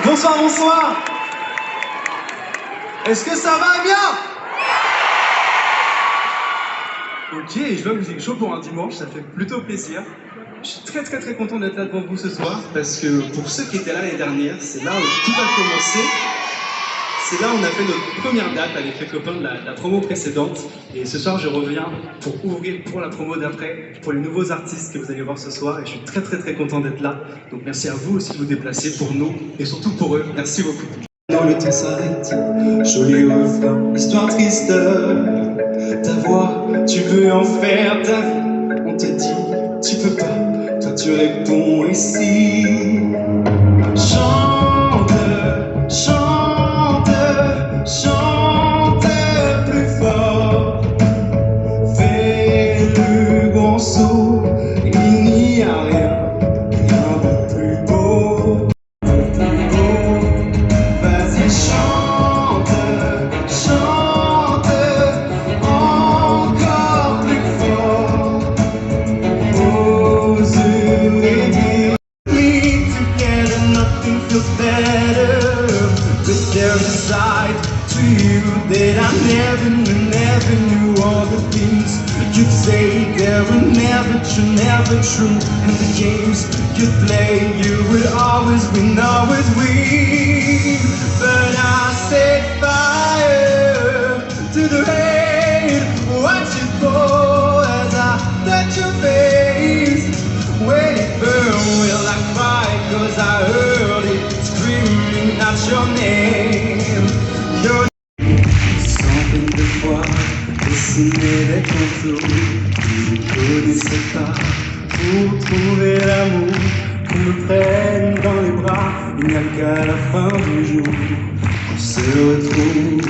Bonsoir, bonsoir. Est-ce que ça va bien? Ok, je vois que vous êtes chaud pour un dimanche, ça fait plutôt plaisir. Je suis très content d'être là devant vous ce soir, parce que pour ceux qui étaient là l'année dernière, c'est là où tout a commencé. C'est là où on a fait notre première date avec les copains de la promo précédente. Et ce soir, je reviens pour ouvrir pour la promo d'après, pour les nouveaux artistes que vous allez voir ce soir. Et je suis très content d'être là. Donc merci à vous aussi de vous déplacer pour nous et surtout pour eux. Merci beaucoup. Dans le temps s'arrête, joli refrain, histoire triste. Ta voix, tu veux en faire ta vie. On te dit, tu peux pas, toi tu réponds ici. Chante, chante, chante plus fort. Fais le grand saut, il n'y a rien de plus beau. Vas-y, chante, chante encore plus fort. Ose et dire, me together, nothing feels better. But there's a side to you that I never knew. All the things you'd say, they were never true. And the games you play, you would always win, always win. But I set fire to the rain. Watch it fall as I touch your face. When it burn, will I cry? Cause I heard it screaming out your name. Your sans peine de fois, dessiner des contours. Je ne connaissais pas pour trouver l'amour. Qu'on me prenne dans les bras, il n'y a qu'à la fin du jour qu'on se retrouve.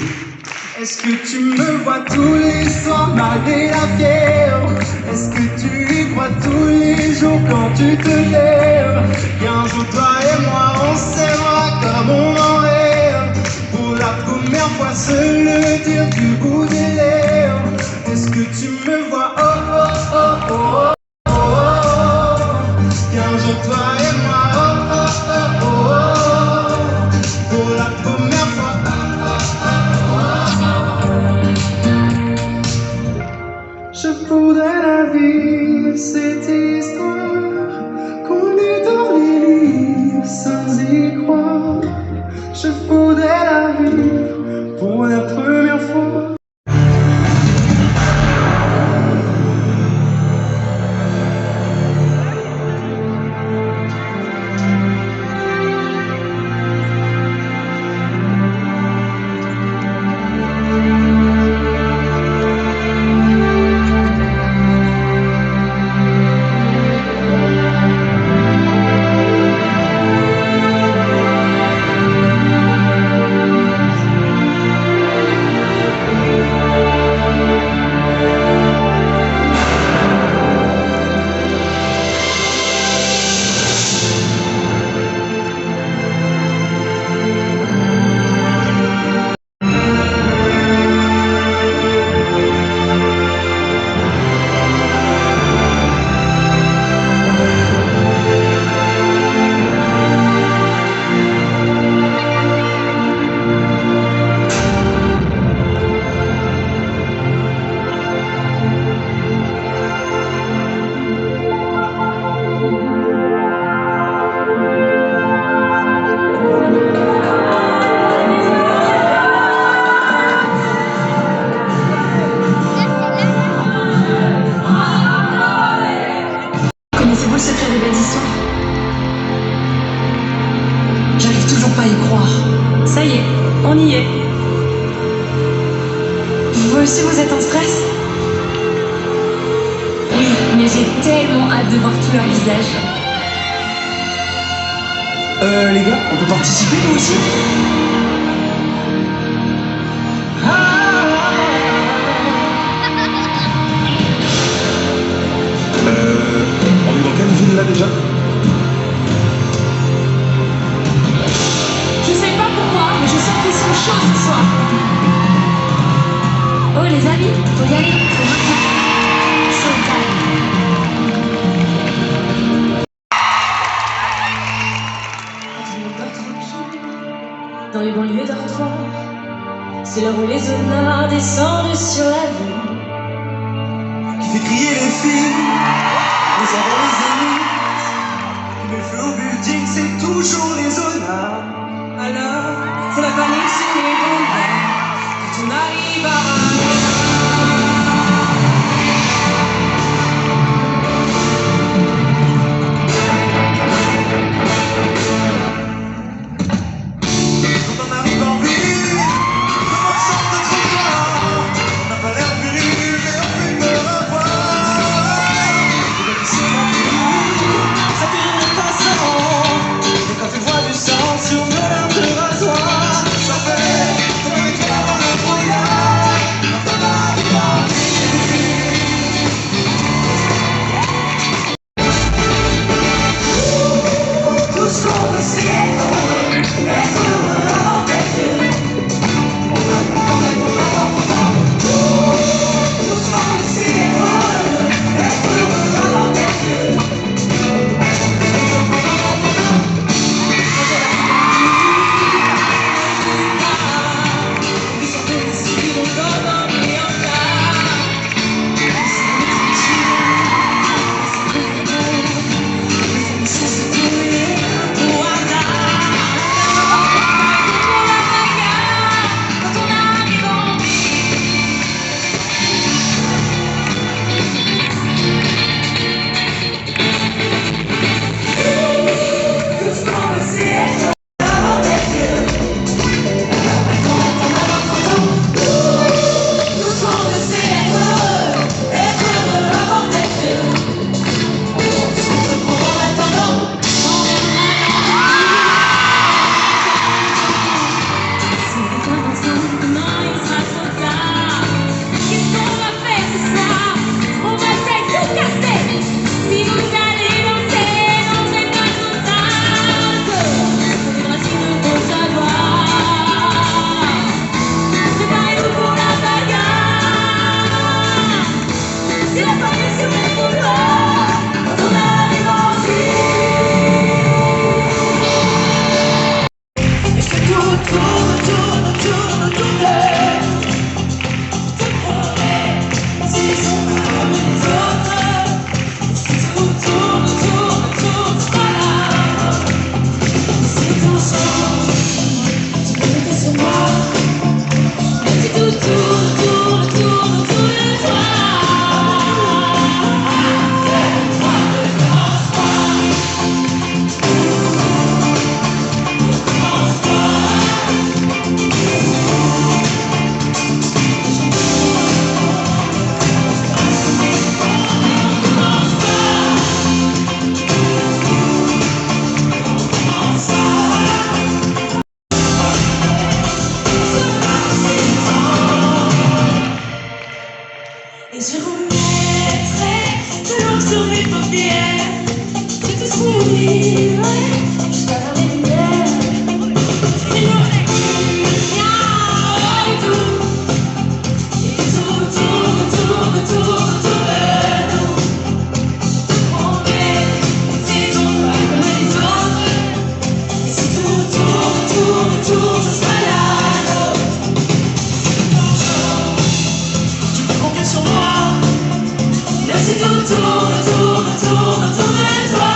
Est-ce que tu me vois tous les soirs malgré la fièvre? Est-ce que tu y crois tous les jours quand tu te lèves? Qu'un jour toi et moi on s'aimera comme on en rêve. Pour la première fois se le dire du bout des lèvres. Est-ce que tu me vois? Oh oh oh oh oh oh oh. Qu'un jour toi et moi oh oh oh oh oh. Pour la première fois. Je voudrais la vivre cette histoire, qu'on est dans les livres sans y croire. Je voudrais la vivre pour la première fois. Connaissez-vous le secret des belles histoires? J'arrive toujours pas à y croire. Ça y est, on y est. Vous aussi, vous êtes en stress? Oui, mais j'ai tellement hâte de voir tous leurs visages. Les gars, on peut participer nous aussi? On est dans quelle ville là déjà? Je sais pas pourquoi, mais je sens qu'ils sont chauds ce soir. Oh les amis, les banlieues dortoirs, c'est l'heure où les honneurs descendent sur la ville. Qui fait crier les filles, les enfants, les élites. Qui met le feu au building, c'est toujours les honneurs. Alors, c'est la panique sur les boulevards quand on arrive à Quand on arrive en ville, tout le monde chante de trop fort. On n'a pas l'air viril, mais on fait peur à voir. Les gars qui se font plus, ça tourne pas ça rend. Et quand tu vois du sang sur nos lames de rasoir, ça fait comme une étoile dans le brouillard. Quand on arrive en ville. Tout ce qu'on veut c'est être heureux avant d'être vieux. Tout ce qu'on veut c'est être heureux avant d'être vieux. Et je remettrai de l'encre sur mes paupières. Je te sourirai jusqu'à la lumière. Et nous, et tout, tourne autour de nous. On est, c'est ton pas comme les autres. Et si tout tourne, je serai là. Tu peux compter sur moi. Et si tout tourne de toi.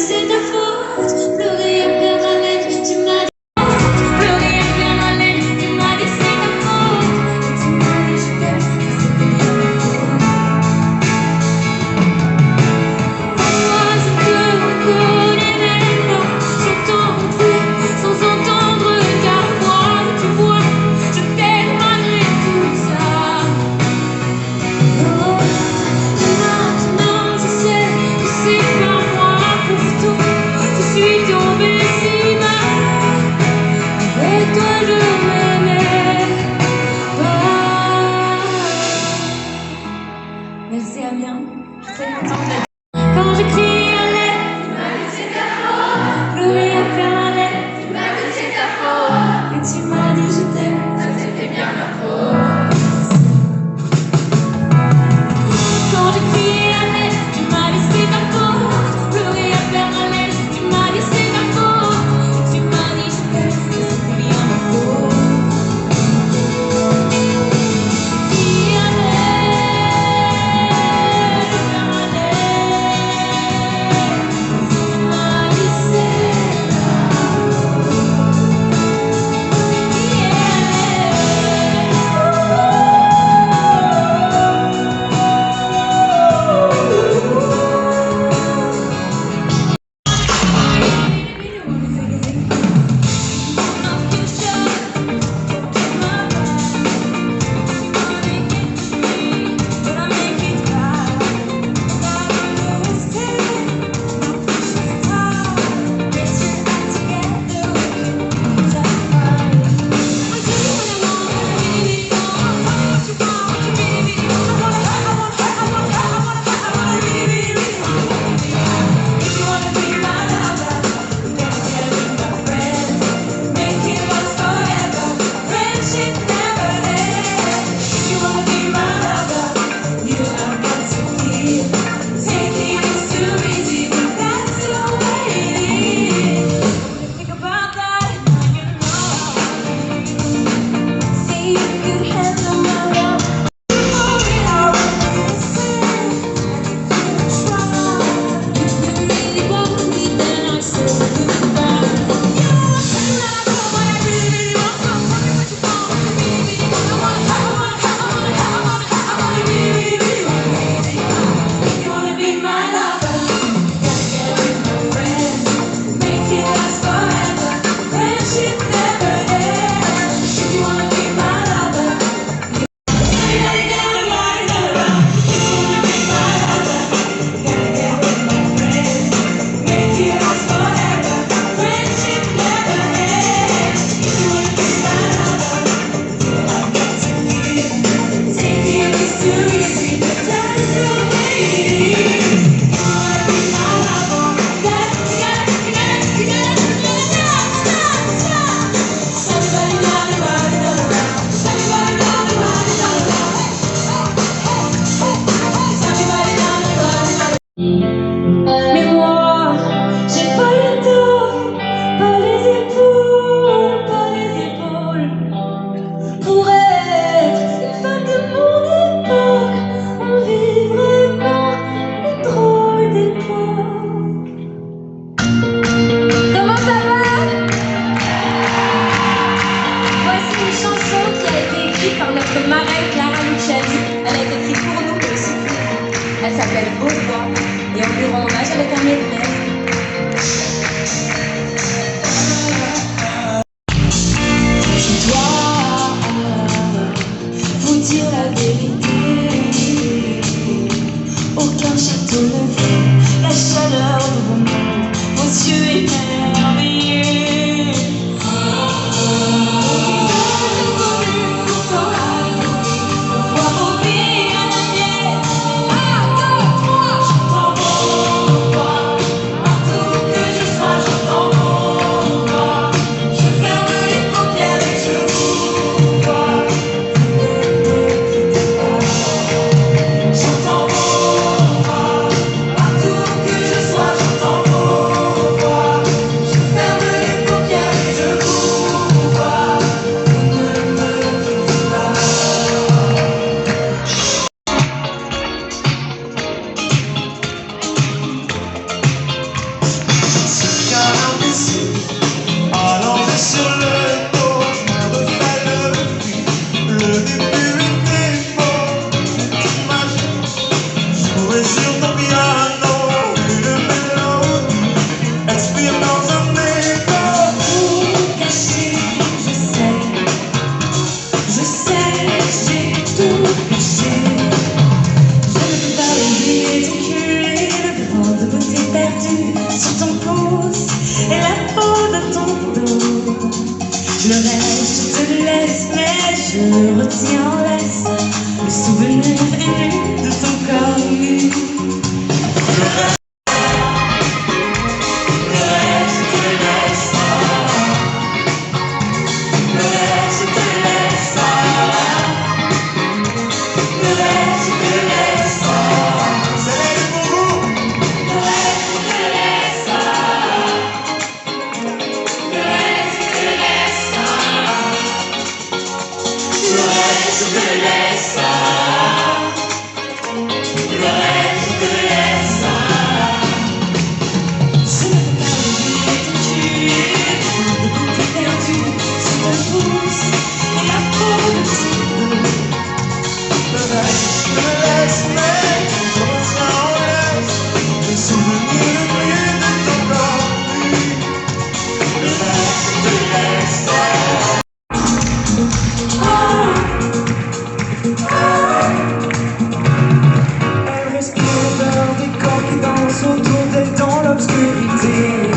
c'est ta faute. Pleurer et perdre haleine, tu m'as dit. Pleurer et perdre haleine, tu m'as dit c'est ta faute. Et tu m'as dit je t'aime, ça c'était bien ma faute. Moi je te reconnais maintenant, j'entends plus sans entendre, car moi tu vois, je t'aime malgré tout ça. Oh, maintenant je sais que c'est pas moi pour tout, je suis Ce canard ici, allongé sur le dos, je me refais le fil. Le début était beau, c'était magique. Jouer sur ton piano, une mélodie, expire dans un écho. Tout caché, je sais, j'ai tout caché. Je ne peux pas oublier ton cul et le grande beauté perdue sur ton pouce et la peau de ton dos. Le reste, je te le laisse, mais je retiens en laisse le souvenir ému de ton corps nu. Elle respire l'odeur des corps qui dansent autour d'elle dans l'obscurité.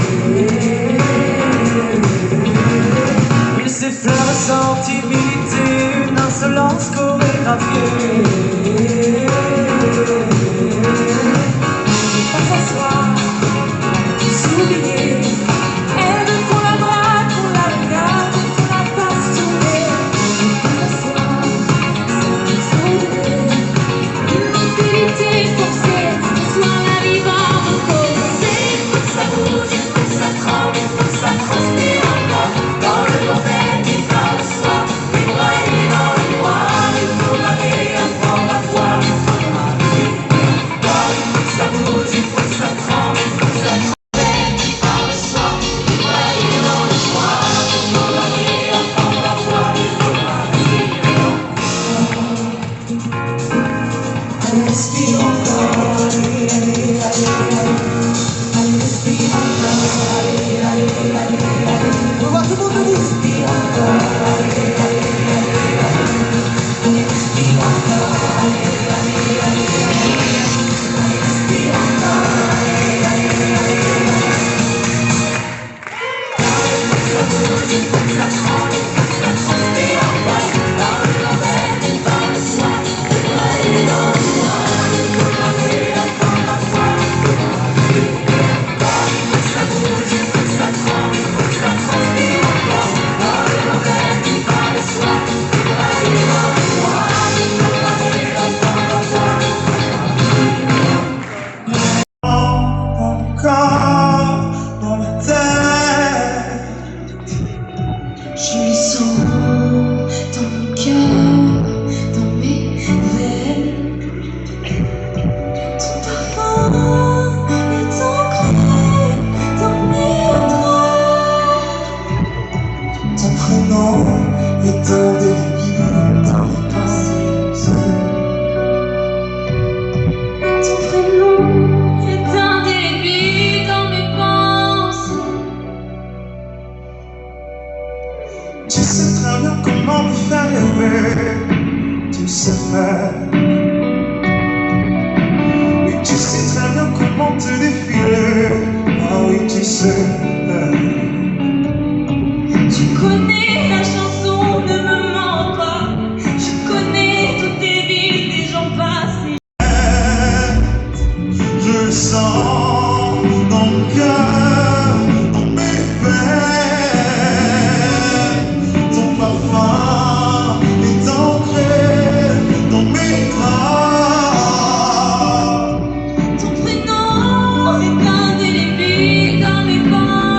Il s'effleure sans timidité, une insolence chorégraphiée. Pas s'asseoir, s'oublier. Elle veut qu'on la drague, qu'on la regarde, qu'on la fasse tourner. Pas s'asseoir, s'oublier. Une mobilité forcée, ce soir la vie va recommencer. Il faut que ça bouge, il faut que ça tremble, il faut que ça transpire encore. Dans le bordel qui fera le soir, débraillé dans le noir. Il faut laver, apprendre à voir, il faut marcher. Il faut que ça bouge, il faut que ça tremble, il faut que ça tremble. Qui fera le soir, débraillé dans le noir. Il faut laver, apprendre à voir, il faut marcher. Elle respire encore, allez, allez, allez, allez. Elle respire encore, allez, allez, allez, allez. On va voir tout le monde debout. Respire encore, allez, allez, allez, allez. Elle respire encore, allez, allez, allez, allez. Elle respire encore, allez, allez, allez, allez. Il faut que ça bouge, il faut que ça tremble, il faut que ça transpire encore. Dans le bordel et dans le soir, débraillé dans le noir. Il faut laver, apprendre à voir, il faut marcher. Il faut que ça bouge, il faut que ça tremble, il faut que ça transpire encore. Dans le bordel et dans le soir, débraillé dans le noir. Il faut laver, apprendre à voir, il faut marcher. Encore dans ma tête, je lui sens Dans mon cœur, dans mes veines, ton parfum est ancré dans mes draps. ton prénom est indélébile dans mes pensées. Ton prénom est indélébile dans mes pensées. Tu sais très bien comment me faire rêver. Tu sais faire. Oui, tu sais très bien comment te défiler. Ah oui, tu sais. Tu connais la chanson, ne me mens pas. Je connais toutes tes vies, des gens passés. Je le sens dans mon cœur, dans mes veines. Ton parfum est ancré dans mes draps. Ton prénom est indélébile dans mes pensées.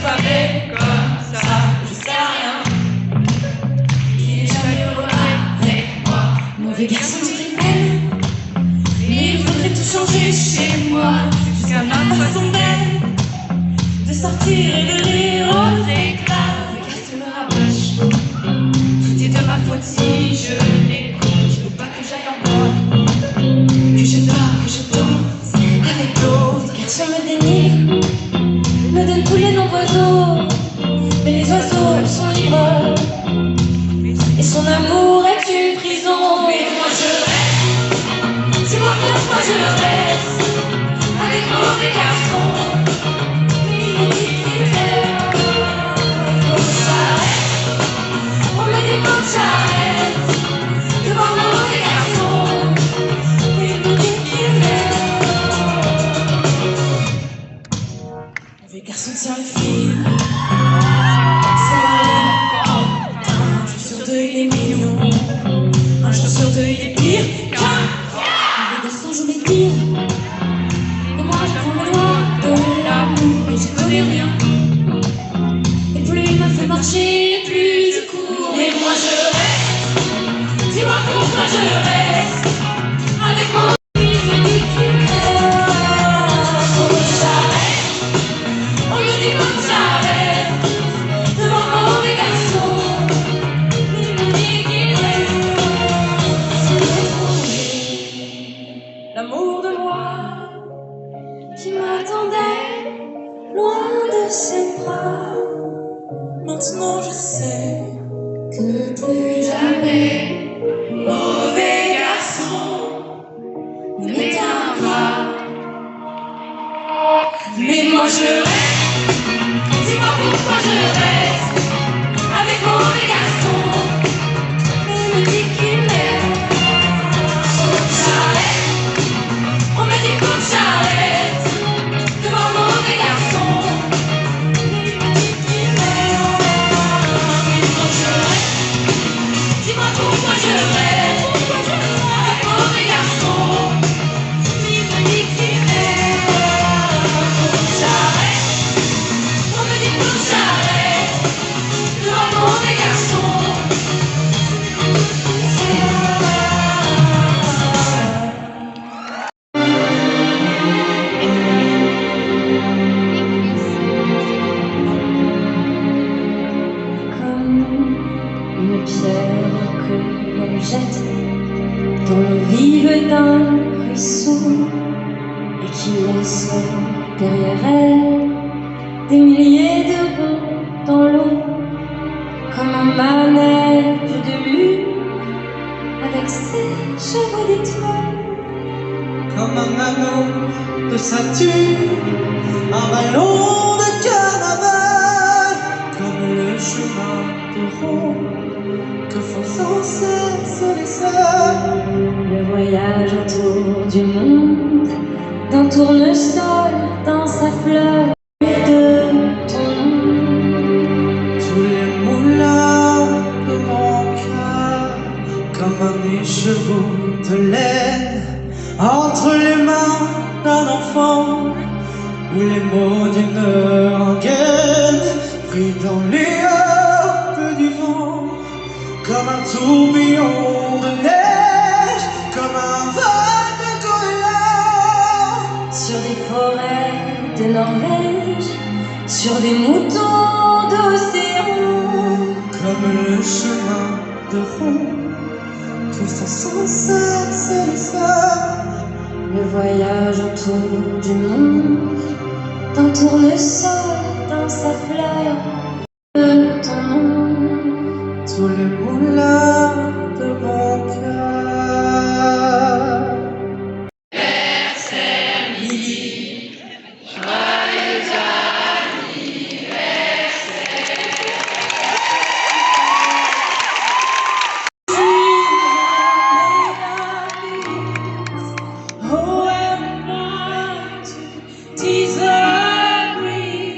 soirée comme ça, je sais rien. Il est jamais heureux avec moi. Mauvais garçon, je m'aime. Mais il faudrait tout changer chez moi. Jusqu'à ma façon d'être, de sortir et de rire aux éclats. Regarde, me rabâche. Tout est de ma faute si je l'écoute. Je veux pas que j'aille en bois. Que je dors, que je danse avec d'autres. Garçon me dénigre, me donne tous les noms d'oiseaux. Mais les oiseaux, elles sont libres. Et son amour est une prison. Mais moi je reste. C'est moi je reste. Avec mauvais garçons. Mais il me dit qu'il m'aime. Faut que j'arrête. On me dit faut que j'arrête. Devant mauvais garçons. Mais il me dit qu'il m'aime. Mauvais garçon tient le fil. Un jour sur deux il est mignon. Un jour sur deux il est pire qu'un. Mauvais garçon joue les pires. Et moi je prends le loin de l'amour. Et j'y connais rien. Et plus il me fait marcher, plus il court. Mais moi je reste. Dis-moi pourquoi je reste. Avec mon il me dit qu'il m'aime. Faut que j'arrête. On me dit faut que j'arrête. Devant mon mauvais garçon. Il me dit qu'il m'aime. C'est trouvé l'amour de moi qui m'attendait loin de ses bras. Maintenant je sais que plus jamais mauvais garçon ne m'éteindra. Mais moi je reste. Dis-moi pourquoi je reste. Avec mauvais garçon. Il me dit qu'il m'aime. Faut que j'arrête. On me dit faut que j'arrête. Devant mauvais garçon. Il me dit qu'il m'aime. Mais faut que je reste. Dis-moi pourquoi je reste. Avec mauvais garçon. Il me dit qu'il m'aime. Faut que j'arrête. On me dit faut que j'arrête. Devant mauvais garçon. Comme une pierre que l'on jette dans le vide d'un ruisseau et qui laisse derrière elle des milliers de ronds dans l'eau, comme un manège de lune avec ses chevaux d'étoiles. Comme un anneau de Saturne, un ballon de carnaval, comme le chemin de Rome que font sans cesse les sœurs. Le voyage autour du monde, d'un tournesol dans sa fleur et de ton nom. Tous les moulins de mon cœur, comme un écheveau de laine, entre les mains d'un enfant, ou les mots d'une rengaine, pris dans les harpes du vent, comme un tourbillon de neige, comme un vol de goéland. Sur des forêts de Norvège, sur des moutons d'océan, Comme le chemin de Rome que font sans cesse les sœurs. le voyage autour du monde, d'un tournesol dans sa fleur de ton nom. Tous les moulins de mon cœur. Oh, am I to disagree?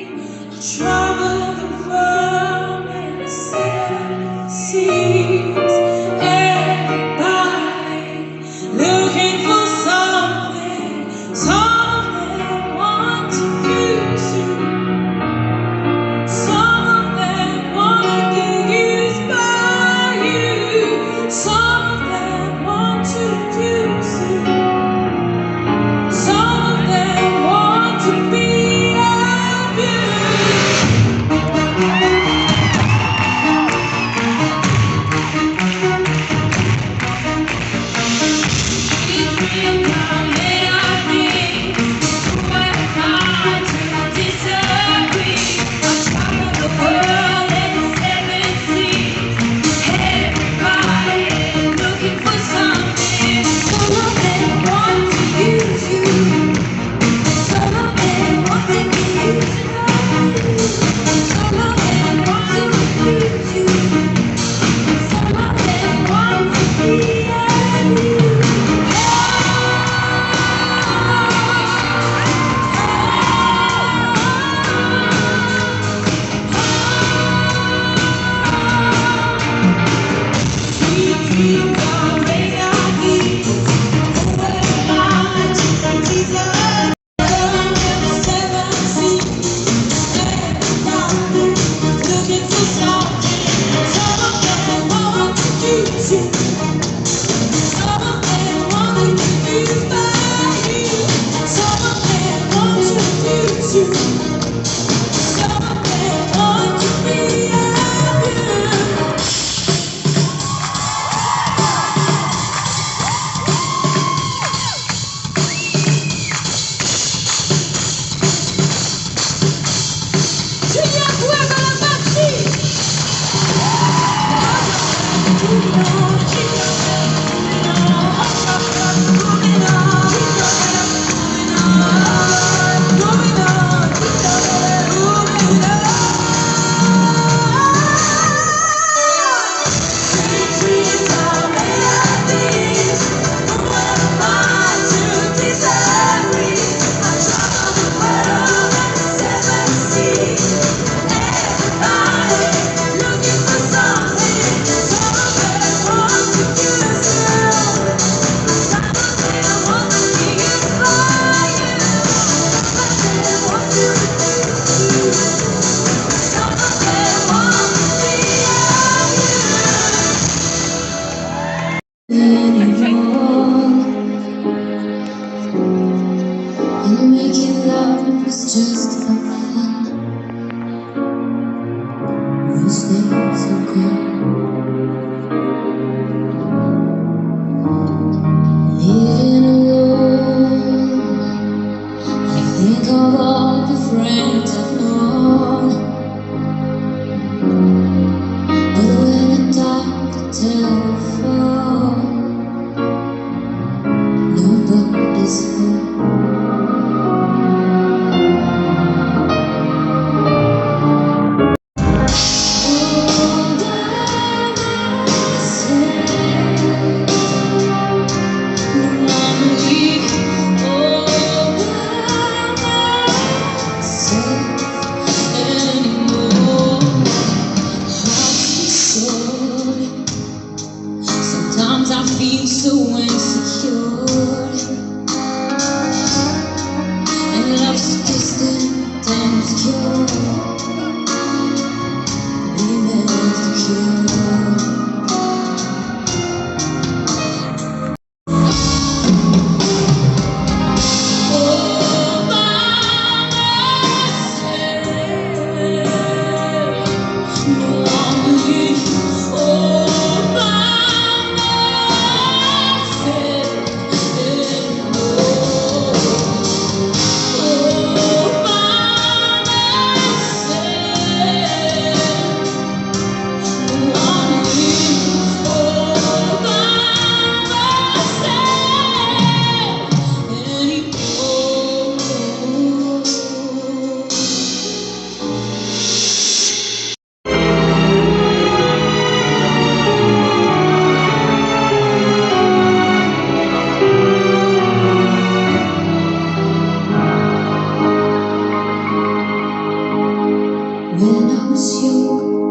When I was young,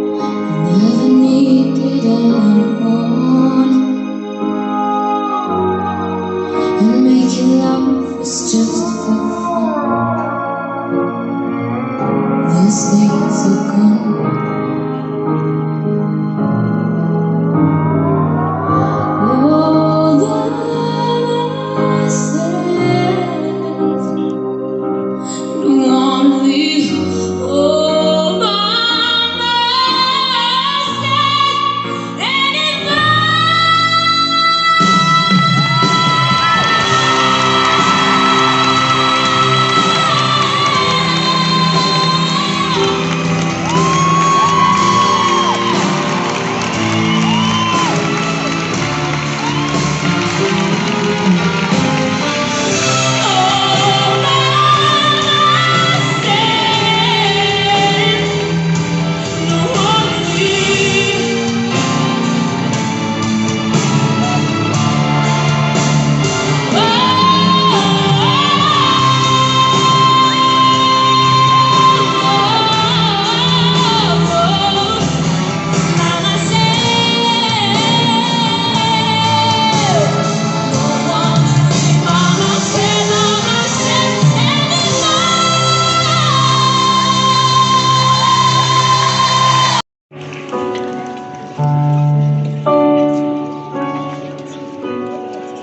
I never needed anyone, and making love was just for fun. Those days are gone. All that I said, don't wanna leave all my mistakes, and if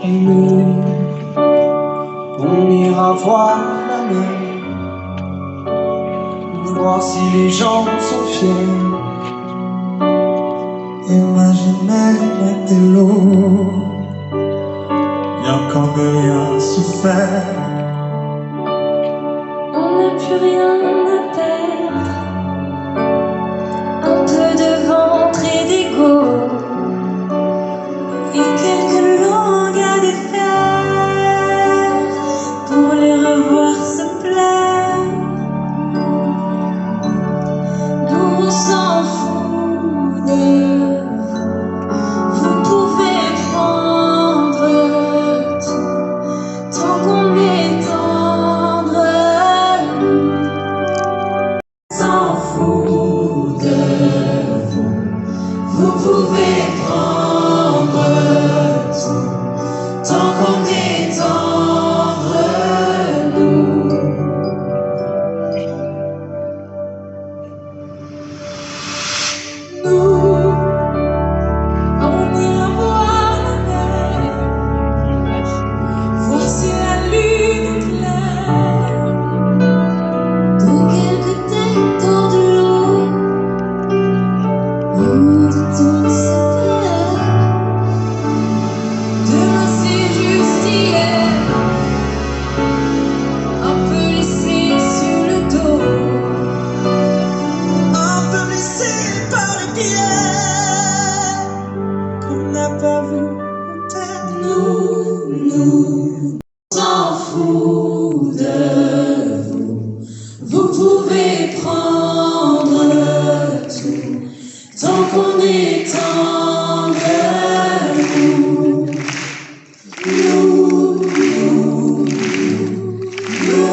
Nous, on ira voir la mer, voir si les gens sont fiers. Imaginez de l'eau, bien qu'on n'ait rien su faire. on n'a plus rien à perdre, un peu de ventre et d'ego, et quelques langues à défaire pour les revoir se plaire. Nous on s'en fout de vous, pouvez prendre tout, tant qu'on est tendre. S'en fout de vous, vous pouvez prendre tout, tant qu'on est tendre, nous. Nous, on ira voir la mer, voir si la lune est claire. Dans quelques têtes hors de l'eau, un temps s'appelle. Demain c'est juste hier, un peu laissé sur le dos, Un peu blessé par les pierres qu'on n'a pas vu peut-être. nous s'en fout de vous, vous pouvez prendre tout, tant qu'on est tendre, nous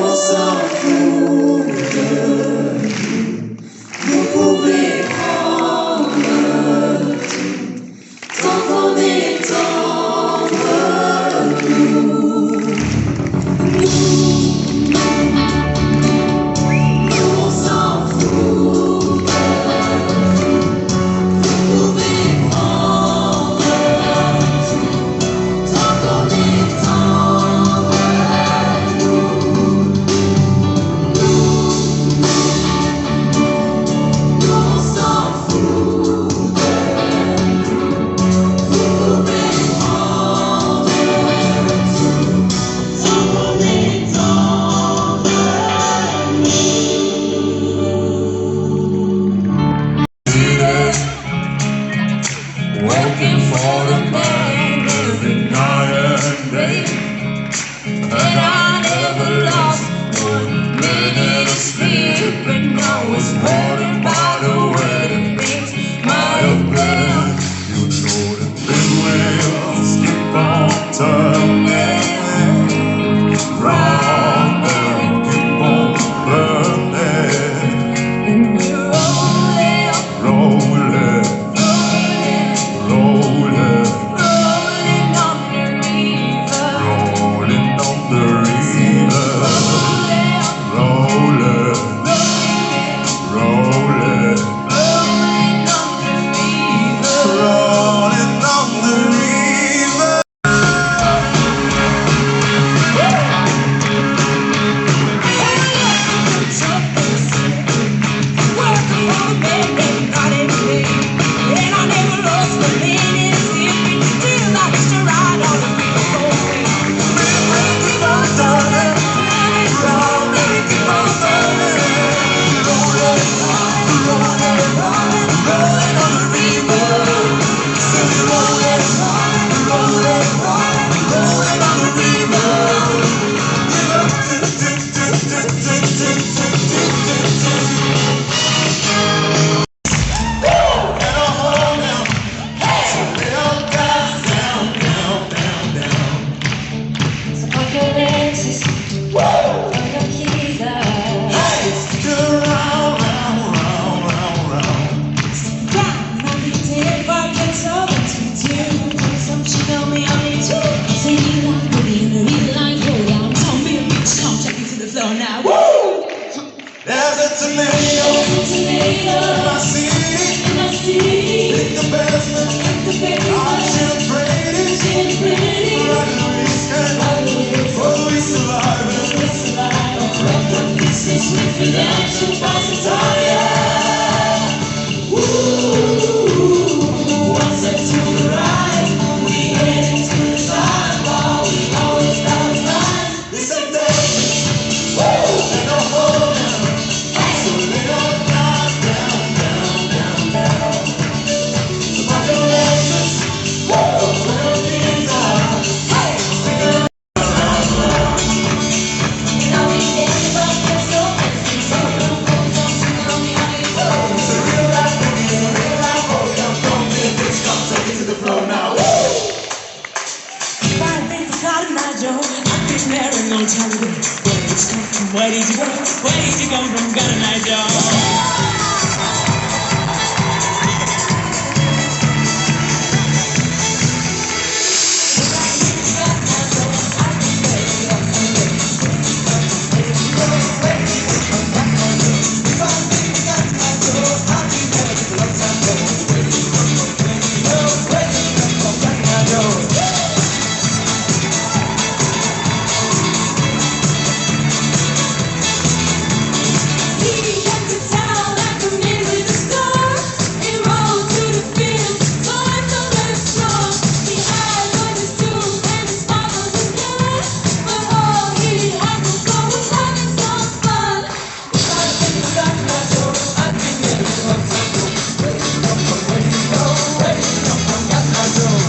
on s'en fout de vous, vous pouvez prendre tout, tant qu'on est tendre, nous on s'en fout de vous, my city, think the basement, I'm celebrating, riding the weekend, oh, we surviving. Redemption passes on, yeah. One step to the right, we heading to the time, while we always balance line. It's a day, and no holding, so lay your guard down. About your legends, where your things are. And I'll be standing by your soul, so don't on me, It's a real life boogie, it's a real life boogie. Don't be a bitch, come take it to the floor now. I think for Cotton Eye Joe, I've been married no time ago. Where did you come from? Where did you come from, Cotton Eye Joe? he went to town after me with a star. He rode to the field, so I know that it's strong. He eyes on his tooth and his smile on his head, but all he had to go was having some fun. I think I got my door, I think it was fun. Where did you come from? Where did you go? Where did you come from? Got my door.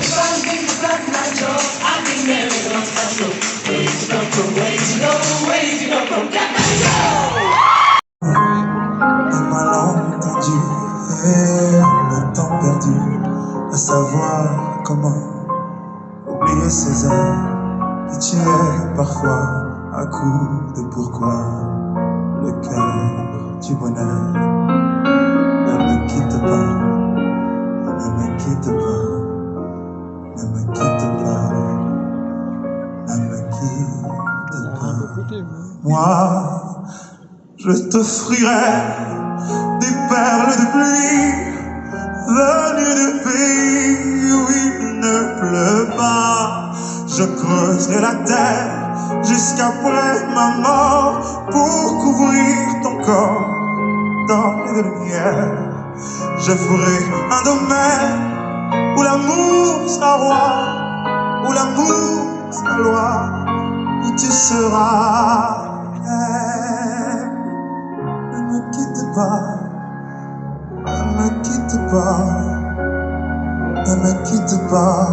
If I think I got my door, I'd be married a long time ago. Where did you come from? Where did you go? Where did you come from? Got my door. Un malentendu et le temps perdu à savoir comment oublier ces heures qui tuaient parfois à coup de pourquoi le cœur du bonheur ne me quitte pas, ne me quitte pas, ne me quitte pas, ne me quitte pas. Moi, je t'offrirai des perles de pluie venues de pays où il ne pleut pas. Je creuserai la terre jusqu'après ma mort pour couvrir ton corps dans les lumières. Je ferai un domaine où l'amour sera roi, où l'amour sera loi, où tu seras reine. Ne me quitte pas, ne me quitte pas, ne me quitte pas,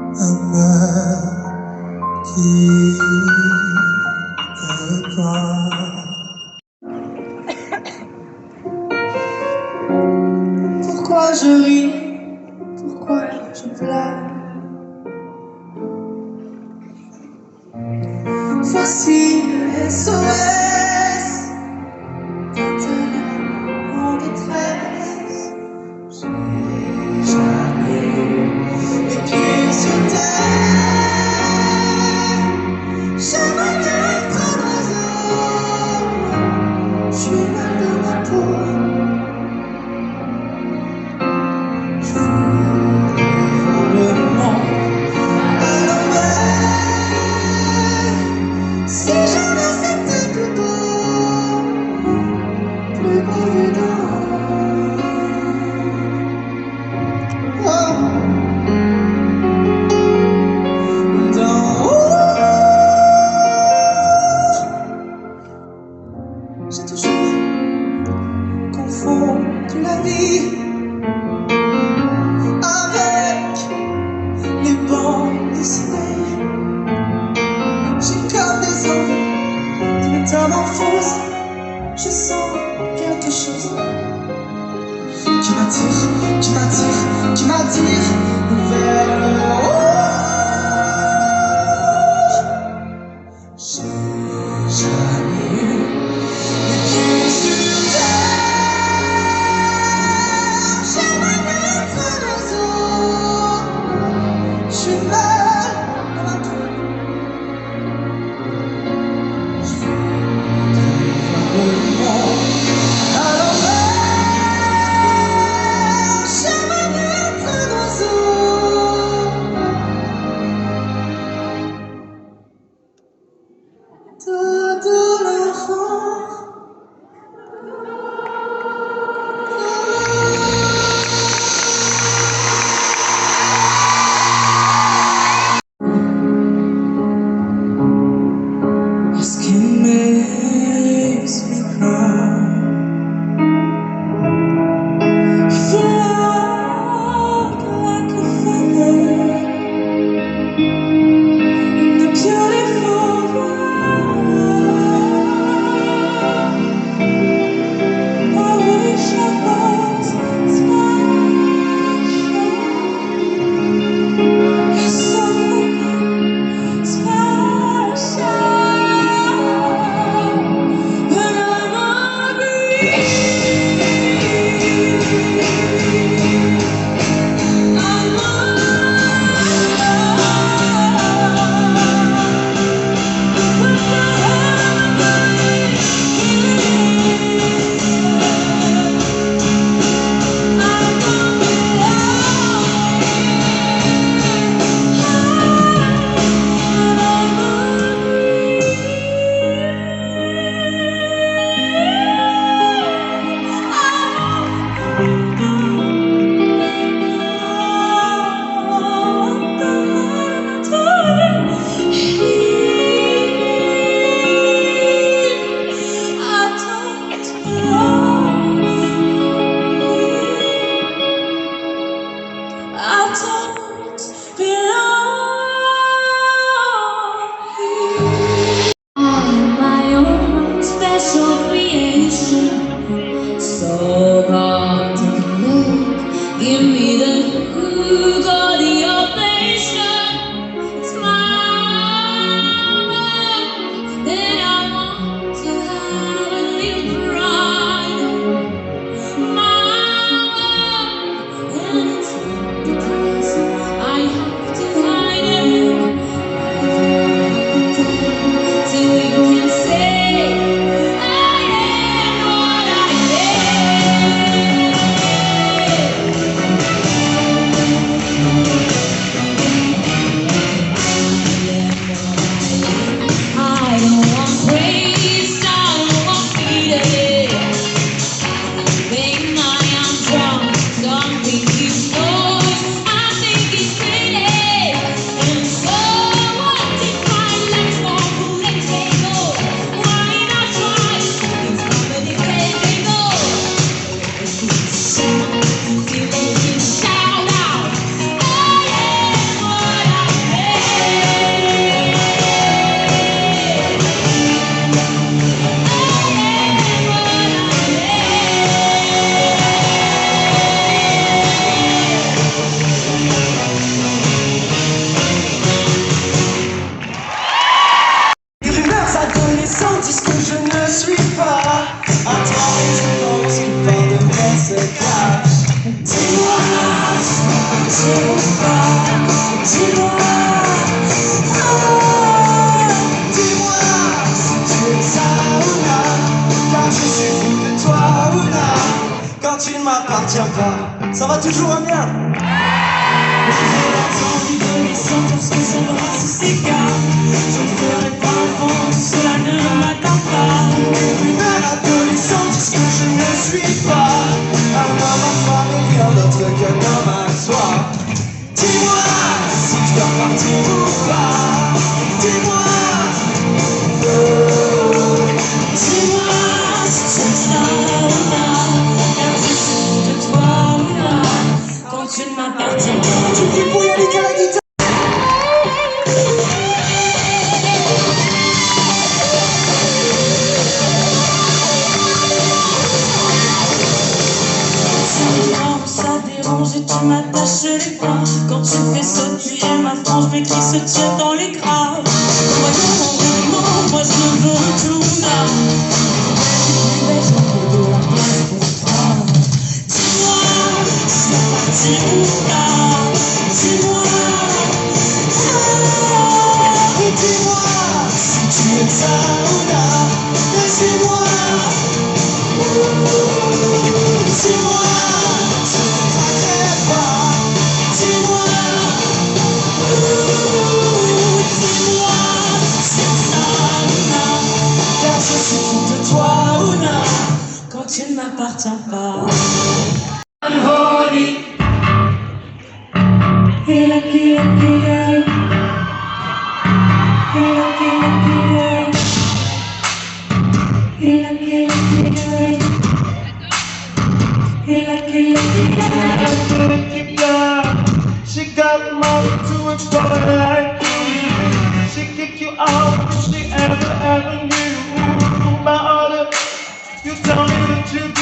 ne me quitte pas. Pourquoi je ris? Pourquoi je pleure? Voici le SOS en détresse. J'ai jamais les pieds sur terre. J'aimerais être un oiseau. Je suis mal de ma peau. Je voudrais voir le monde à l'envers. Si jamais c'était plutôt ça va toujours bien. Envie de descendre parce que son bras s'égare. Je ne ferai pas avant, cela ne m'attend pas. Une adolescente, ce que je ne suis pas. Un homme, ma femme et rien d'autre qu'un homme à soi. Dis-moi si tu dois partir ou pas. Dis-moi. Dis-moi si tu es là ou là. Car je suis de toi ou là. Quand tu ne m'appartiens pas. Tu dis pour y aller qu'à la guitare. Ça dérange et tu m'attaches les bras. Quand tu fais sautiller ma frange mais qui se tient dans les graves. Voyons vraiment, moi je veux tout là. Dis-moi si on partit ou pas. Dis-moi, Et dis-moi si tu es ça ou là. Et dis-moi. Dis-moi. quand tu ne m'appartiens pas. Unholy. Hey, lucky, lucky girl. Hey, lucky, lucky girl. Hey, lucky, lucky girl. Hey, lucky, lucky girl. Lucky girl. She got money to explore like you. She kick you out if she ever knew. My order, you tell me what you do.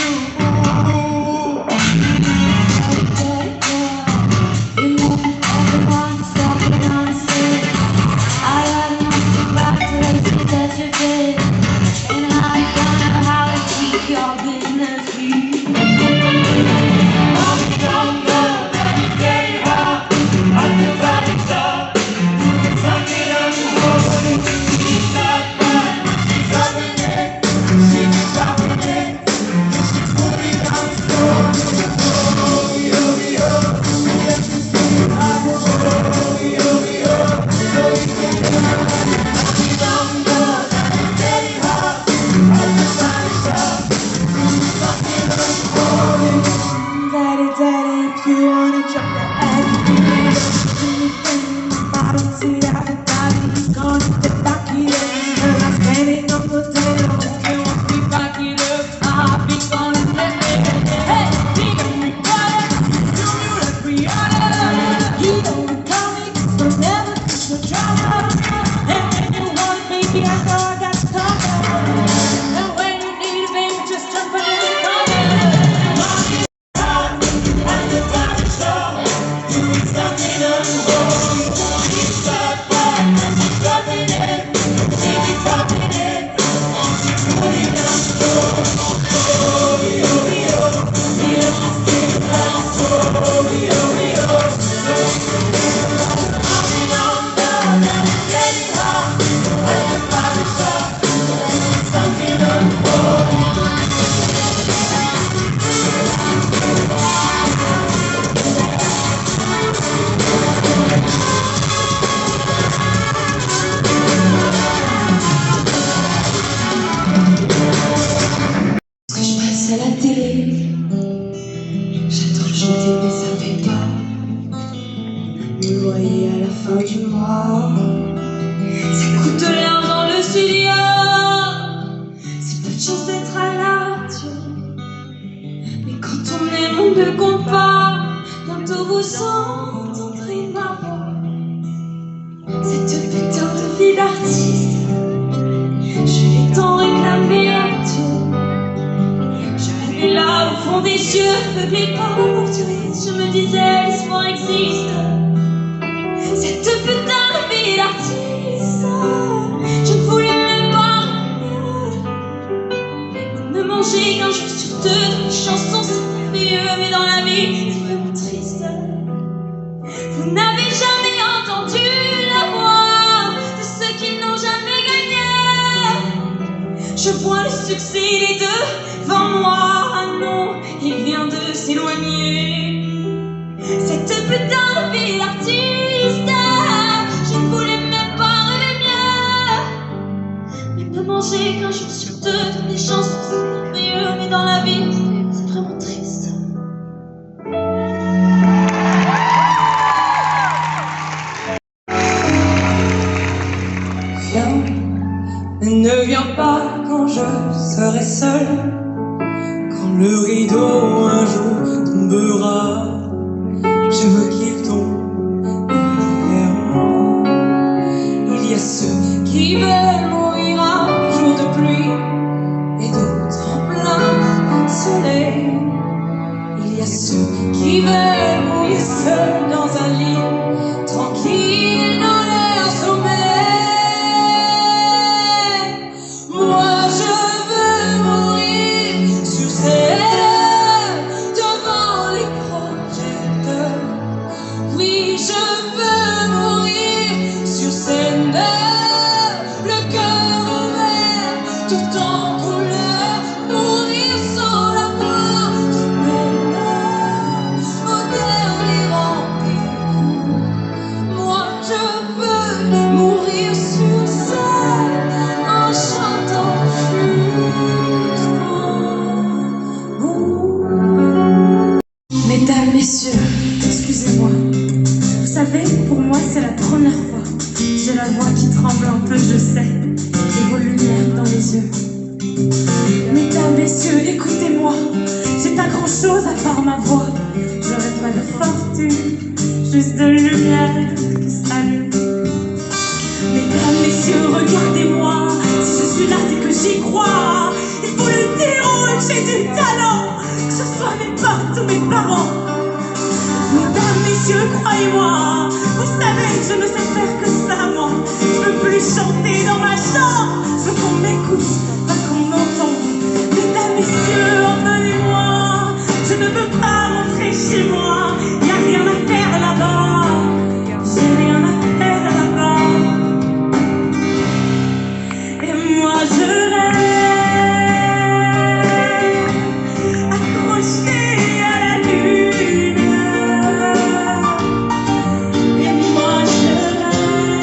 À la télé, j'adore le chanter mais ça fait pas. Me voyez à la fin du mois, ça coûte l'air dans le studio. C'est peu de chance d'être à la radio, mais quand on aime on ne compte pas. Bientôt vous entendrez ma voix. Cette putain de vie d'artiste, je l'ai tant réclamé à Dieu. Et là, au fond des yeux, peuplés par l'amour du risque, je me disais, l'espoir existe. Cette putain de vie d'artiste, je ne voulais même pas me manger qu'un jour sur deux dans une chanson, c'est merveilleux, mais dans la vie, c'est vraiment triste. Vous n'avez jamais entendu la voix de ceux qui n'ont jamais gagné. Je vois le succès des deux devant moi. non, il vient de s'éloigner. Cette putain de vie d'artiste, je ne voulais même pas rêver mieux. Même de manger qu'un jour sur deux, toutes les chances sont merveilleux. Mais dans la vie, c'est vraiment triste. Viens, mais ne viens pas quand je serai seul. Quand le rideau un jour tombera, je veux qu'il tombe légèrement. Il y a ceux qui veulent mourir un jour de pluie et d'autres en plein soleil. Il y a ceux qui veulent mourir seuls dans un lit, tranquille dans leur sommeil. Moi je veux mourir sur scène, devant les projecteurs. Oui, je veux mourir sur scène, le cœur ouvert, tout en couleur. Mourir sans la voix de peine, au dernier rendez-vous. Moi je veux mourir sur scène, en chantant jusqu'au bout. Mesdames, messieurs, excusez-moi. Vous savez, pour moi, c'est la première fois. J'ai la voix qui tremble un peu, je sais, et vos lumières dans les yeux. Mesdames, messieurs, écoutez-moi. J'ai pas grand-chose à part ma voix. J'aurais pas de fortune, juste de lumière qui s'allume. Mesdames, messieurs, regardez-moi. Si je suis là, c'est que j'y crois. Il faut le dire haut que j'ai du talent, que ce soit mes potes ou mes parents. Mesdames, messieurs, croyez-moi, vous savez que je ne sais faire que ça, moi. Je veux plus chanter dans ma chambre, je veux qu'on m'écoute, pas qu'on m'entende. Mesdames, messieurs, emmenez-moi, je ne veux pas rentrer chez moi. Y a rien à faire là-bas, j'ai rien à faire là-bas. Et moi je rêve, accroché à la lune. Et moi je rêve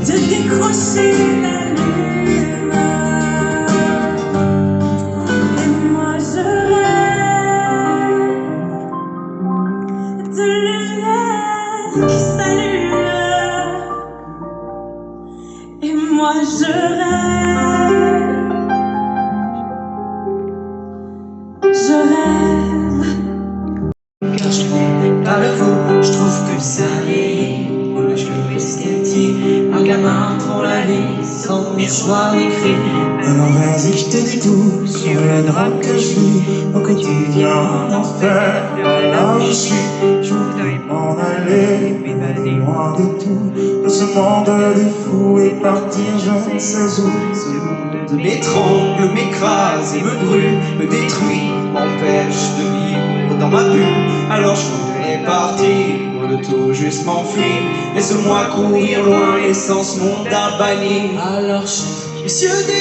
de décrocher la lune. Et moi je rêve de lumière qui s'allume. Et moi je rêve, je rêve. Car je n'aime pas le vous, je trouve que ça vieillit. Je veux esthétique, un gamin pour la vie, sans choix écrit. Alors vas-y, je te dis tout sur le drame que je vis au quotidien en enfer. Là où je suis, je voudrais m'en aller, m'évader loin de tout, de ce monde de fous et partir je ne sais où. Ce monde m'étrangle, m'écrase et me brûle, me détruit, m'empêche de vivre dans ma bulle. Alors je voudrais partir, de tout juste m'enfuir. Laisse-moi courir loin et sans ce monde à bannir. Alors Monsieur D,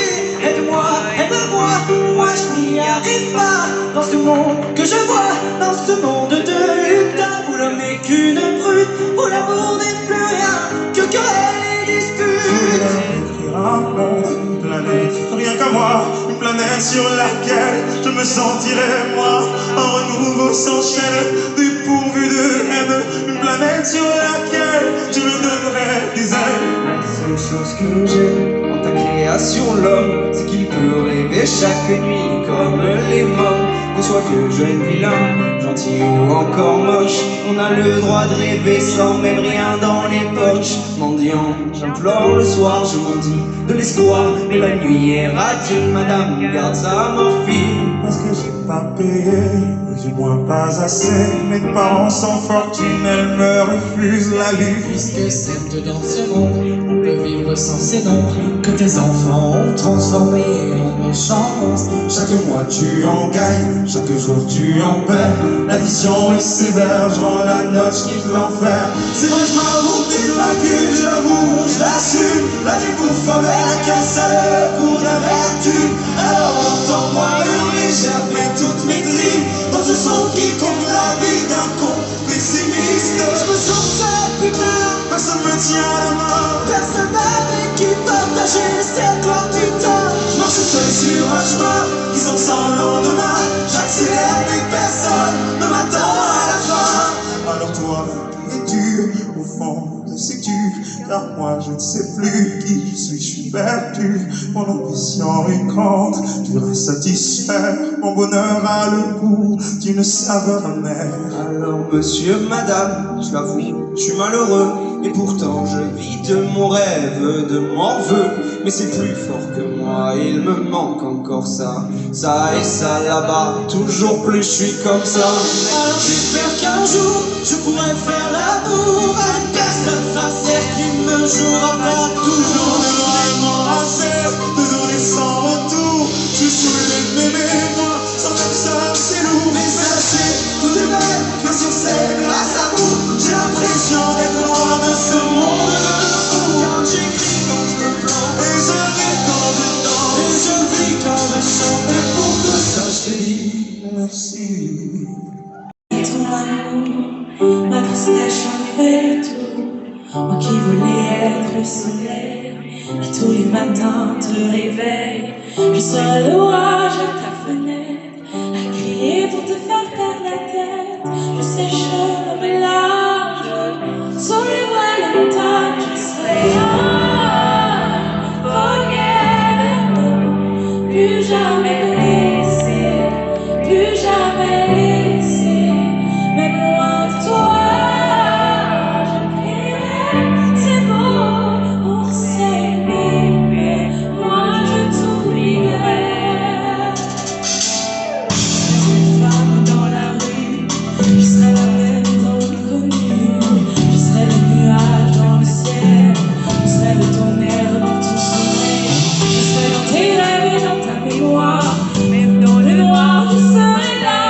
aide-moi, aide-moi, moi je n'y arrive pas. Dans ce monde que je vois, dans ce monde de lutte, où l'homme n'est qu'une brute, où l'amour n'est plus rien que querelle et dispute. Écrire un monde, une planète, rien qu'à moi, une planète sur laquelle je me sentirais moi. Un renouveau s'enchaîne, dépourvu de haine, une planète sur laquelle je me donnerais des ailes. La seule chose que j'aime en ta création, l'homme, c'est qu'il peut rêver chaque nuit comme les morts. Qu'on soit que jeune vilain, gentil ou encore moche, on a le droit de rêver sans même rien dans les poches. Mendiant, j'implore le soir, je m'en dis de l'espoir, mais la nuit est radieuse, madame, garde sa morphine. Parce que j'ai pas payé, du moins pas assez. Mes parents sans fortune, elles me refusent la vie. puisque certes dans ce monde, on peut vivre sans ces noms que tes enfants ont transformés en méchants monstres. Chaque mois tu en gagnes, chaque jour tu en perds. L'addition est sévère, je rends la note, je kiffe l'enfer. C'est vrai, je m'avoue que t'es vaincu, j'avoue, je l'assume. La découvre avec un salaire pour la vertu. Alors on tiens la main. Personne avec qui partager cette gloire du temps. Je marche seul sur un chemin qui semble sans lendemain. J'accélère mais personne ne m'attend à la fin. Alors toi, es-tu au fond de ces cuves? Car moi je ne sais plus qui je suis perdu. Mon ambition est grande, tu vas satisfaire. Mon bonheur a le goût d'une saveur amère. Alors monsieur, madame, je l'avoue, je suis malheureux. Et pourtant je vis de mon rêve, de mon vœu. Mais c'est plus fort que moi, il me manque encore ça. Ça et ça là-bas, toujours plus je suis comme ça. Alors j'espère qu'un jour, je pourrai faire l'amour à une personne sincère qui me jouera pas toujours. Vraiment sincère, désolé sans retour. Je suis saoulé d'aimer moi, sans même ça c'est lourd. Mais c'est assez, tout est belle, que sur scène, grâce à vous, j'ai l'impression d'être loin de ce monde de fou. Quand j'écris, quand je me plante, et je rêve quand je danse, et je vis quand je chante. Et pour tout ça, je te dis merci. Ton amour, ma tristesse, j'en ai fait le tour. Moi qui voulais être le soleil, et tous les matins te réveille. Je serai l'orage à ta fenêtre, à crier pour te faire perdre la tête. Je sécherai mes larmes sur les voies de montagne. Je serai unforgettable, plus jamais blessé, plus jamais laissé. Même loin de toi, je crierai ces mots pour s'aimer, mais moi je t'oublierai. Cette femme dans la rue, je serai la même dans l'inconnu. Je serai le nuage dans le ciel, je serai le tonnerre dans ton sommeil. Je serai dans tes rêves et dans ta mémoire, même dans le noir, je serai là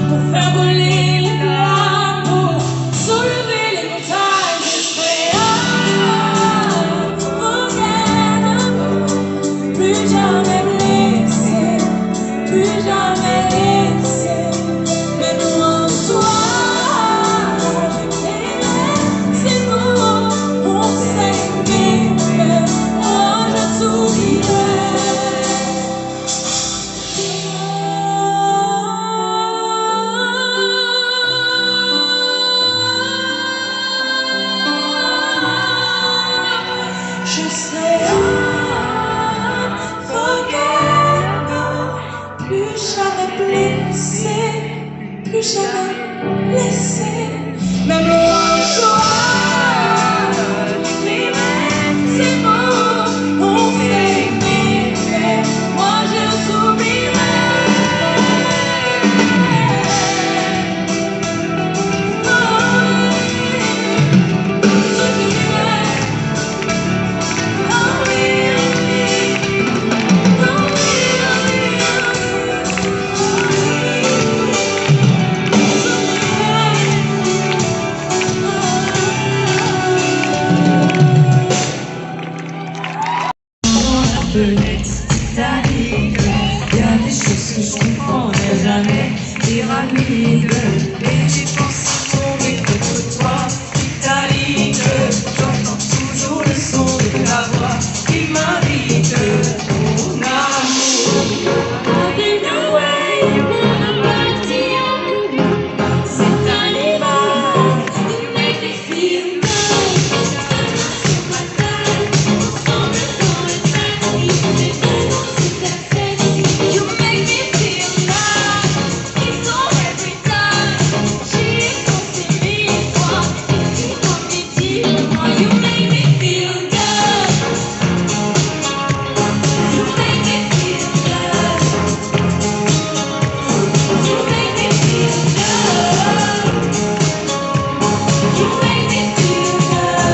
pour faire brûler les flammes, pour soulever les montagnes. Je serai unforgettable, plus jamais blessé, plus jamais laissé. Même loin de toi, j'écrirai ces mots pour s'aimer, mais moi je t'oublierai. Je serai unforgettable, plus jamais blessé, plus jamais laissé. Même loin de toi, j'écrirai ces mots pour s'aimer, mais moi je t'oublierai. Titanic, y a des choses que je comprendrai jamais. Pyramide, et j'y pense mourir contre toi. Titanic, j'entends toujours le son de ta voix qui m'invite au amour. I've been away, never back to you. C'est un hiver, you make me feel good. Sur ma tête, ensemble dans le taxi. C'est vraiment super sexy. You make me feel nice. It's so every time. J'y ai pensé mille fois. Et dis-moi, dis-moi, you make me feel good. You make me feel good. You make me feel good. You make me feel good.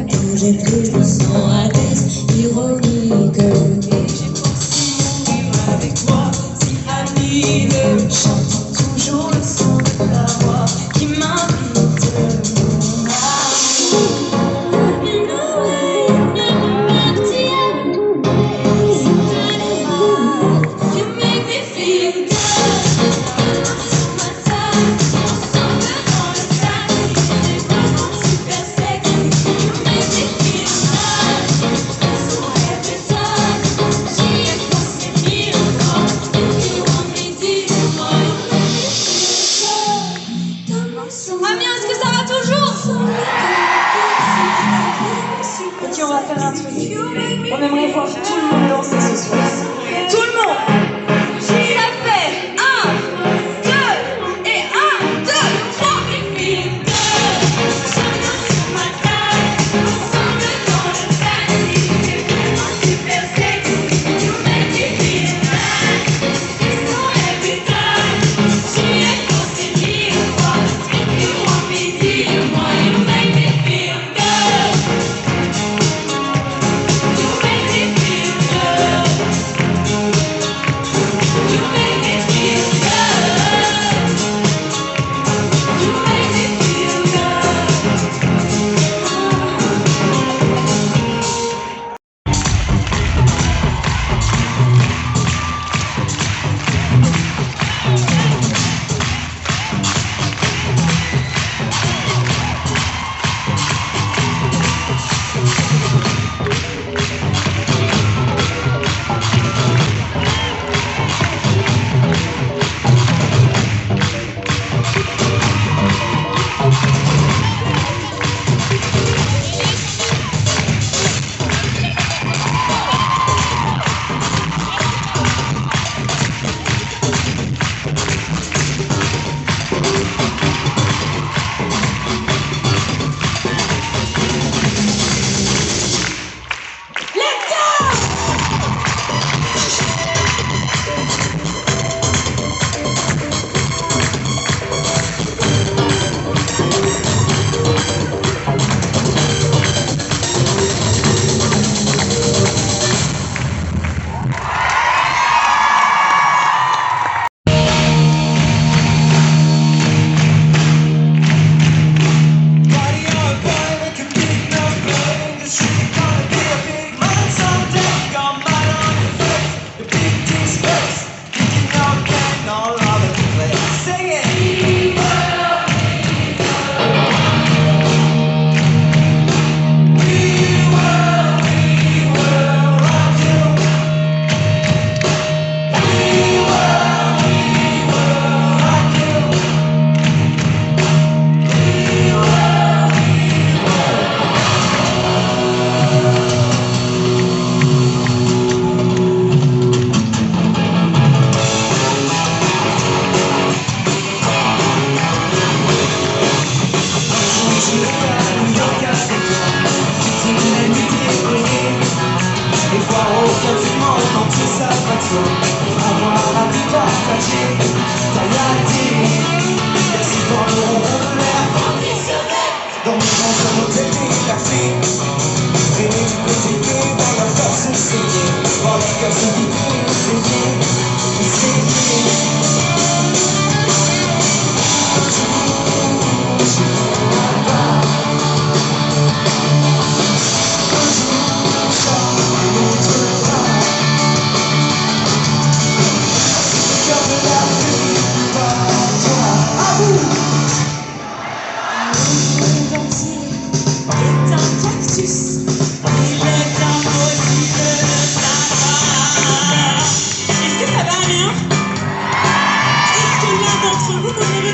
Plus j'ai plus je me sens à l'aise, ironique. Et j'ai pensé mourir avec toi, si Anine. J'entends toujours le son de ta voix qui m'invite au amour. I've been away, never back to you. C'est un hiver, you make me feel good.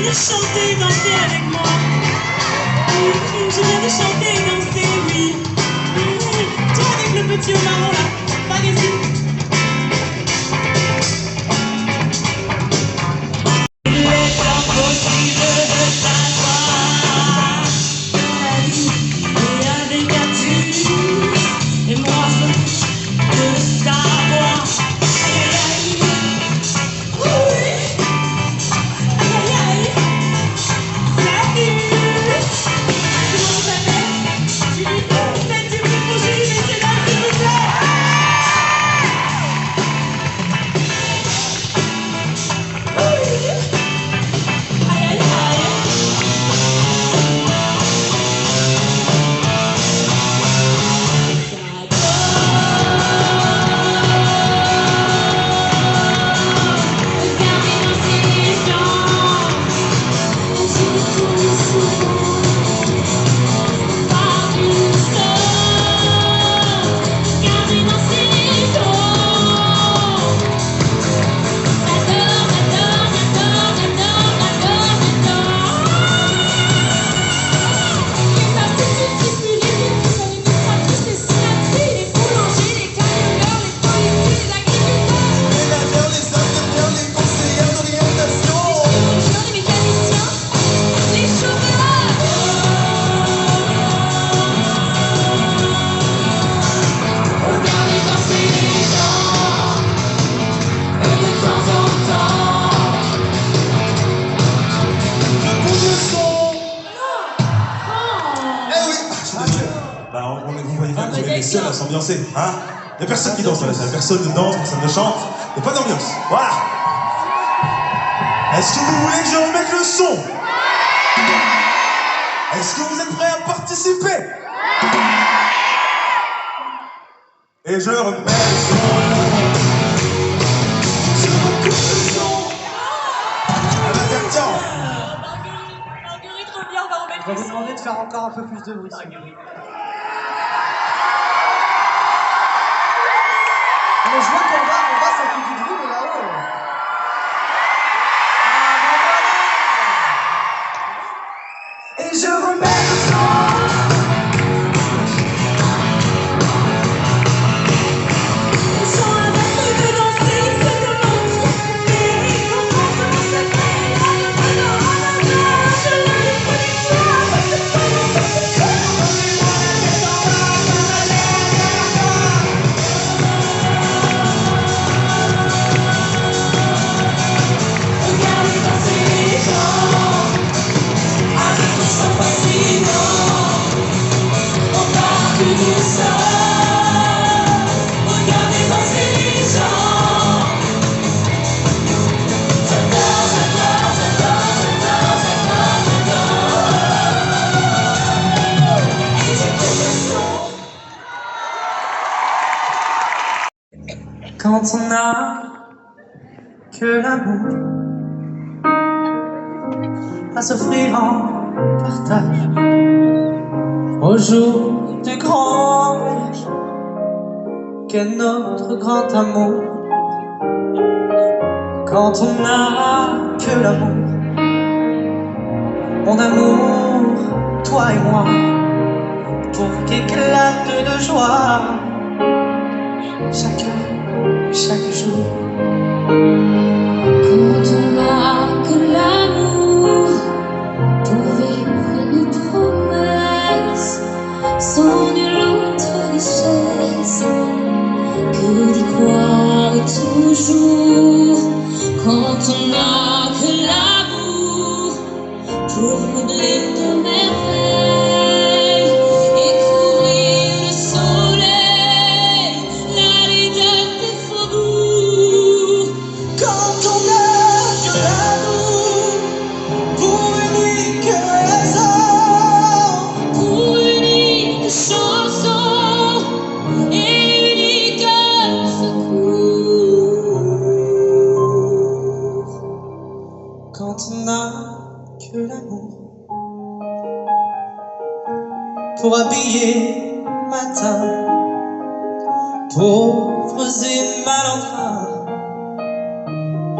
de chanter, danser avec moi. Je viens de chanter et danser, oui. Toi avec le petit au marron là, par ici. Il est impossible de savoir la vie et avec astuce. Et moi je veux le savoir. Aïe aïe aïe. Oui. Aïe aïe aïe. Salut. Comment tu t'appelles? Julie. Faites du bruit pour Julie, messieurs, dames, s'il vous plaît. Oui. Aïe aïe aïe. Regardez dans ses jambes. Par du sol. Regardez dans ses jambes. J'adore, j'adore, j'adore, j'adore, j'adore, j'adore. Les institutrices, les directrices, administratrices, les sénatrices, les boulangers, les camionneurs, les policiers, les agriculteurs, Les nageurs, les ingénieurs, les conseillers d'orientation. les chirurgiens, les mécaniciens, les chauffeurs. Regardez dans ses jambes. Et de temps en temps. Le bout du son. Oh. Eh oui, je suis désolé. Bah, vous voyez bien qu'on est les seuls à s'ambiancer, hein. Y'a personne qui danse dans la salle, personne ne danse, personne ne chante, y'a pas d'ambiance, voilà. Est-ce que vous voulez que je remette le son? Est-ce que vous êtes prêts à participer? Et je remets le son. Je recoupe le son. Ah bah tiens. Marguerite revient, on va remettre Je vais le vous son. demander de faire encore un peu plus de bruit. Mais je vois qu'en bas, ça fait du bruit, mais là-haut. Et je remets le son. Les gens avaient de danser, se demandent ce qu'on fait. Comment ça se fait? Ah non, ah non, ah non, non. Je l'ai pour l'histoire, ça se fait, ça se fait. Regardez dans ses jambes, avec le sang fascinant. On part du sol. Regardez dans ses jambes. J'adore, j'adore, j'adore, j'adore, j'adore, j'adore. Et j'écoute le son. Quand on n'a que l'amour à s'offrir en partage au jour du grand voyage qu'est notre grand amour. Quand on n'a que l'amour, mon amour, toi et moi, pour qu'éclate de joie chaque jour. Quand on n'a que l'amour pour vivre nos promesses, sans nulle autre richesse que d'y croire toujours. Quand on n'a que l'amour pour meubler de merveilles et couvrir le soleil, la laideur des faubourgs. Quand on n'a que l'amour pour unique raison, Pour unique chanson et unique secours. quand on n'a que l'amour pour habiller matin, pauvres et malandrins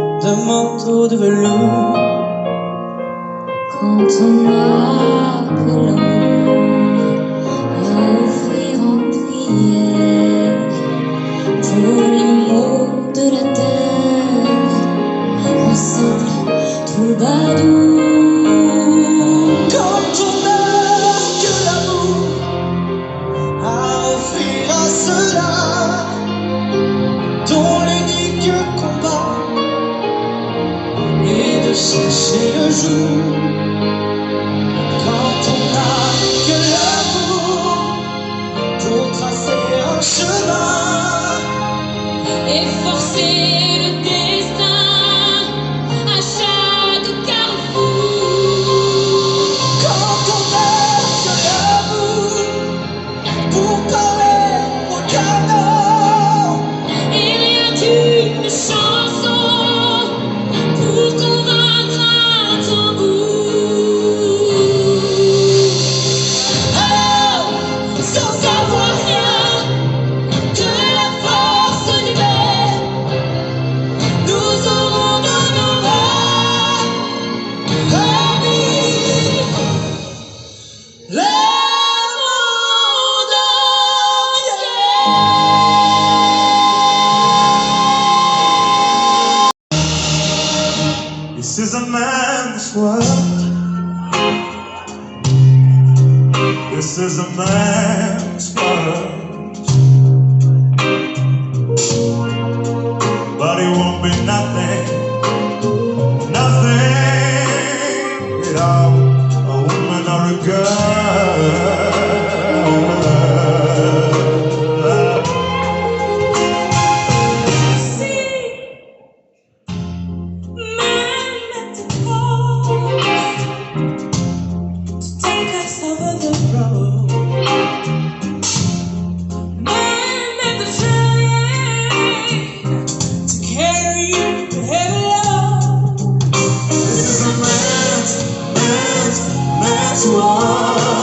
de manteaux de velours. Quand on n'a que l'amour à offrir en prière pour les maux de la terre, un simple troubadour. Quand on n'a que l'amour à offrir à ceux-là dont l'unique combat est de chercher le jour. Quand on n'a que l'amour pour tracer un chemin Et forcer le destin à chaque carrefour. quand on n'a que l'amour pour parler au canon. Il y a une chanson pour convaincre un tambour. Oh, sans savoir rien que la force libère, nous aurons dans nos bras amis le monde entier. This is a man's world. This is a man's world. But it won't be nothing, nothing without a woman or a girl. Take us over the road. Man at the train to carry you to heaven, Lord. This is a man's world.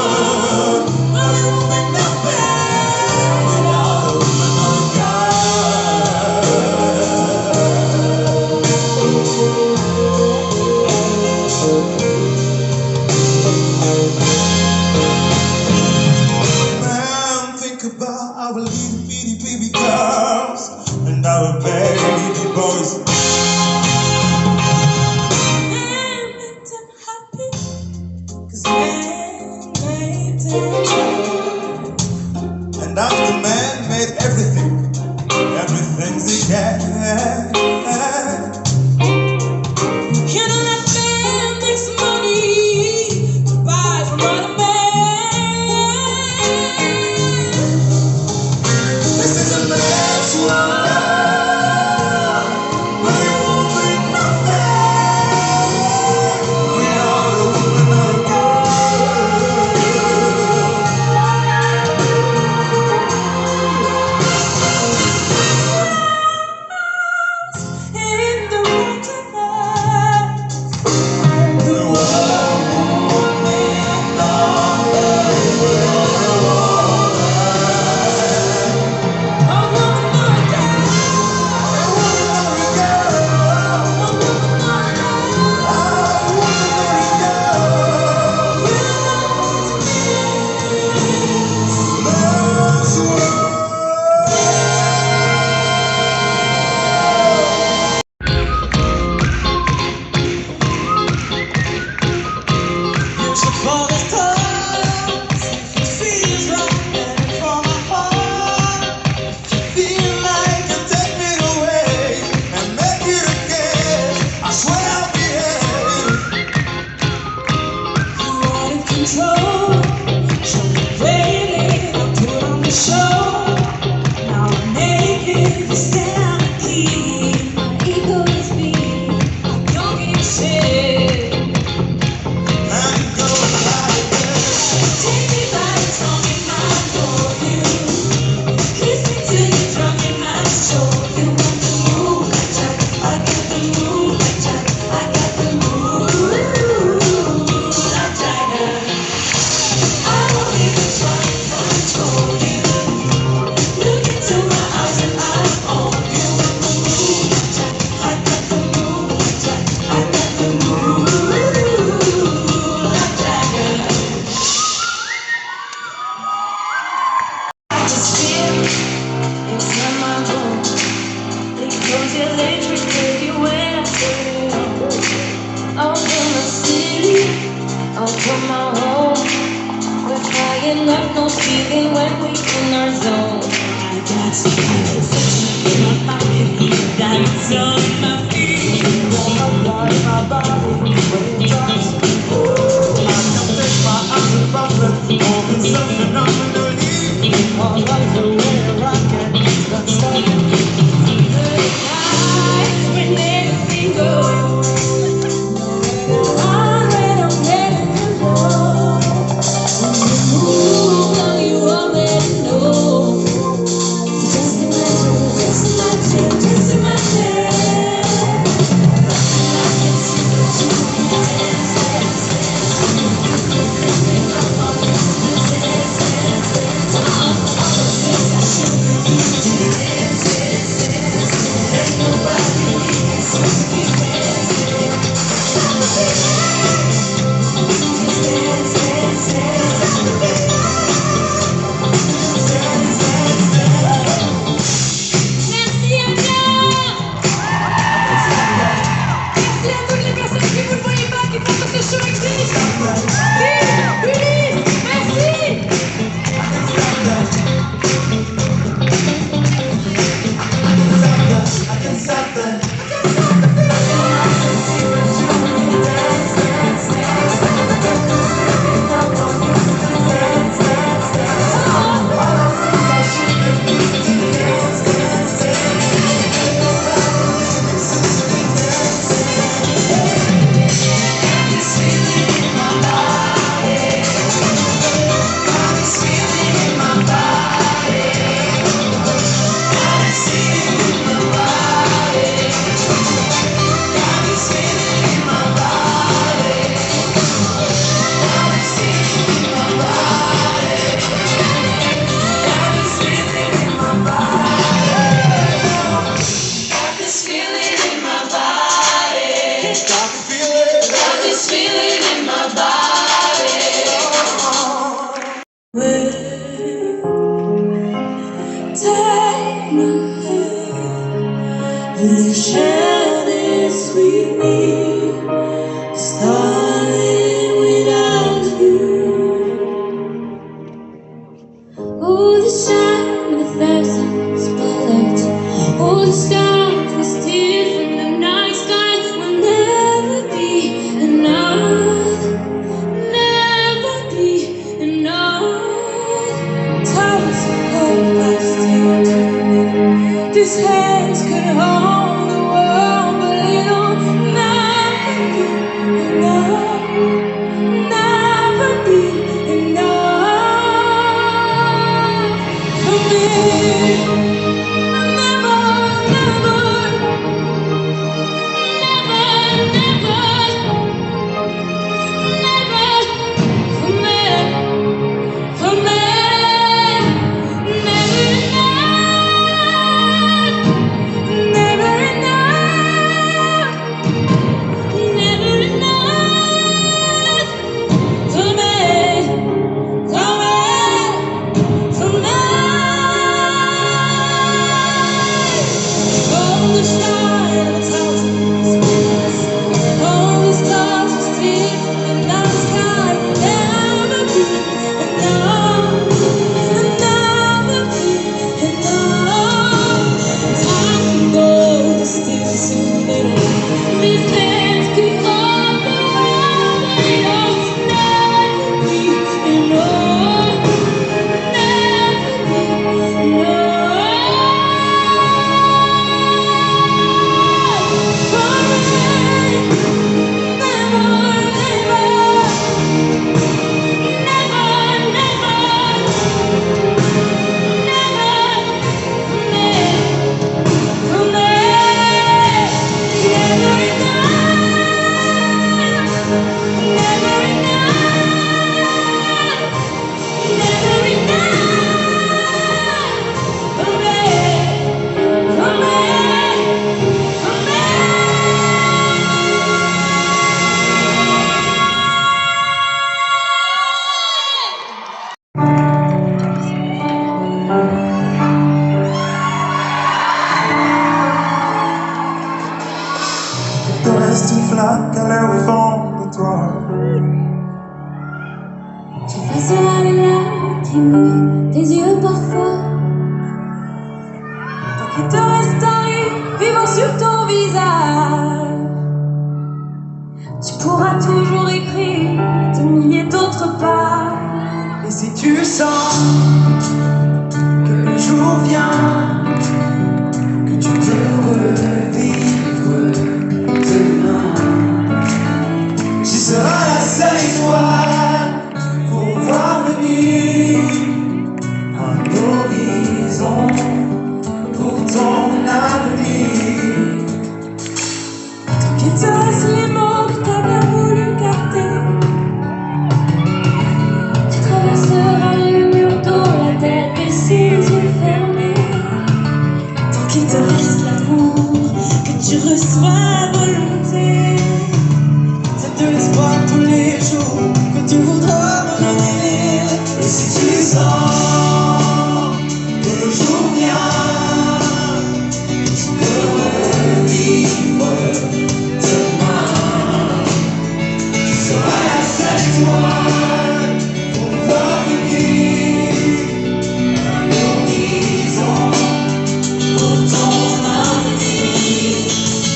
most feeling when we in our zone. I got sensation in my body, got it on my feet. My body, when it drops. Ooh, I can fix my eyes and bubbling, moving so phenomenally. I like the way you rock it, that's like Nights when everything goes on when I'm ready to go. Ooh, now you already know. Just imagine, just imagine, just imagine. I can see what you dance, dance, Merci à toi. Merci à toutes les personnes qui vous le voyez pas, qui font que ce show existe. Vive, Ulysse, merci. I can stop that. Take my hand, will you share this with me? Starting without you. Oh, the shine of 1,000 spotlights. Oh, the stars we steal from the night sky will never be enough. Never be enough. Towers hold my still. These hands could hold the world, but it'll never be enough. Never be enough for me. Never, never, never, never, never for me. For me, never enough, never enough, never enough. For me, for me, for me. All the shine of 1,000 spirits, all the stars we steal from the night sky will never be enough, never be enough. Time can go to steal so little. These hands could hold the world, but it'll never be enough, never be enough. For me, never, never, never, Te reste une flaque à l'air au fond de toi. Face à la lumière qui furie tes yeux parfois. Tant qu'il te reste un rire vivant sur ton visage, tu pourras toujours écrire des milliers d'autres pages. Et si tu sens que le jour vient, que tu peux revivre demain, j'y serai la seule étoile pour voir venir un horizon pour ton avenir. Tant qu'il te reste les mots que t'as bien voulu garder, tu traverseras les murs d'eau, la tête baissée, les yeux fermés. Tant qu'il te reste l'amour que tu reçois à volonté, C'est de l'espoir tous les jours que tu voudras me donner. Et si tu sens que le jour vient, tu peux revivre demain. Tu seras la seule étoile pour voir venir un horizon pour ton avenir.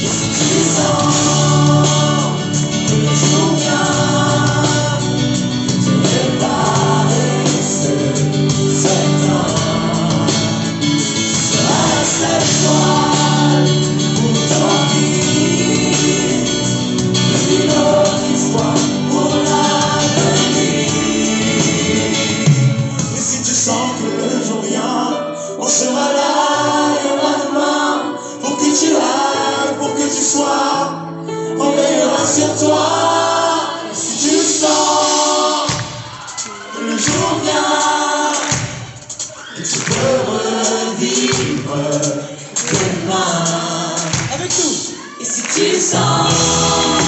Et si tu sens que le jour vient, que tu prépares ce certain, tu seras la seule étoile pour t'envie, une autre histoire pour l'avenir. Et si tu sens que le jour vient, on sera là et on a demain pour que tu ailles, pour que tu sois, on veillera sur toi. Et si tu sens que le jour vient, que tu peux revivre demain avec nous. Et si tu sens